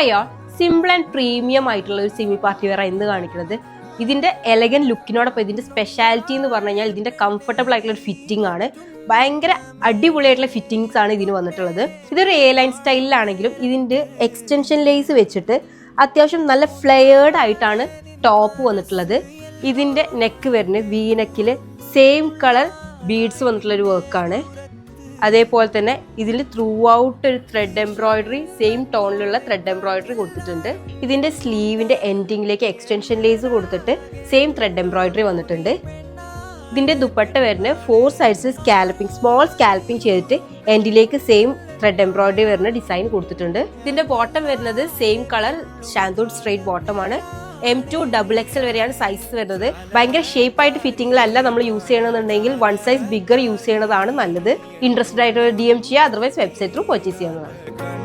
Hi all, simple and premium ആയിട്ടുള്ള ഒരു semi party wear ഇന്ന് കാണിക്കുന്നത്. ഇതിന്റെ എലഗൻ ലുക്കിനോടൊപ്പം ഇതിന്റെ സ്പെഷ്യാലിറ്റി എന്ന് പറഞ്ഞു കഴിഞ്ഞാൽ ഇതിന്റെ കംഫർട്ടബിൾ ആയിട്ടുള്ള ഒരു ഫിറ്റിംഗ് ആണ്. ഭയങ്കര അടിപൊളിയായിട്ടുള്ള ഫിറ്റിംഗ്സ് ആണ് ഇതിന് വന്നിട്ടുള്ളത്. ഇതൊരു എ ലൈൻ സ്റ്റൈലിലാണെങ്കിലും ഇതിന്റെ എക്സ്റ്റൻഷൻ ലേസ് വെച്ചിട്ട് അത്യാവശ്യം നല്ല ഫ്ലെയേർഡ് ആയിട്ടാണ് ടോപ്പ് വന്നിട്ടുള്ളത്. ഇതിന്റെ നെക്ക് വരുന്നത് വി നെക്കില് സെയിം കളർ ബീഡ്സ് വന്നിട്ടുള്ള ഒരു വർക്കാണ്. അതേപോലെ തന്നെ ഇതിൽ ത്രൂ ഔട്ട് ഒരു ത്രെഡ് എംബ്രോയിഡറി സെയിം ടോണിലുള്ള ത്രെഡ് എംബ്രോയിഡറി കൊടുത്തിട്ടുണ്ട്. ഇതിന്റെ സ്ലീവിന്റെ എൻഡിങ്ങിലേക്ക് എക്സ്റ്റൻഷൻ ലേസ് കൊടുത്തിട്ട് സെയിം ത്രെഡ് എംബ്രോയിഡറി വന്നിട്ടുണ്ട്. ഇതിന്റെ ദുപ്പട്ട വരുന്ന 4 സൈഡ്സ് സ്കാലപ്പിംഗ്, സ്മോൾ സ്കാലപ്പിംഗ് ചെയ്തിട്ട് എൻഡിലേക്ക് സെയിം ത്രെഡ് എംബ്രോയിഡറി വരുന്ന ഡിസൈൻ കൊടുത്തിട്ടുണ്ട്. ഇതിന്റെ ബോട്ടം വരുന്നത് സെയിം കളർ ഷാന്തൂഡ് സ്ട്രെയിറ്റ് ബോട്ടം ആണ്. M2 XXL വരെയാണ് സൈസ് വരുന്നത്. ഭയങ്കര ഷേപ്പായിട്ട് ഫിറ്റിംഗിലല്ല നമ്മൾ യൂസ് ചെയ്യണമെന്നുണ്ടെങ്കിൽ 1 സൈസ് ബിഗർ യൂസ് ചെയ്യണതാണ് നല്ലത്. ഇൻട്രസ്റ്റഡ് ആയിട്ട് DM ചെയ്യുക, അതർവൈസ് വെബ്സൈറ്റ് ത്രൂ പർച്ചേസ് ചെയ്യാവുന്നതാണ്.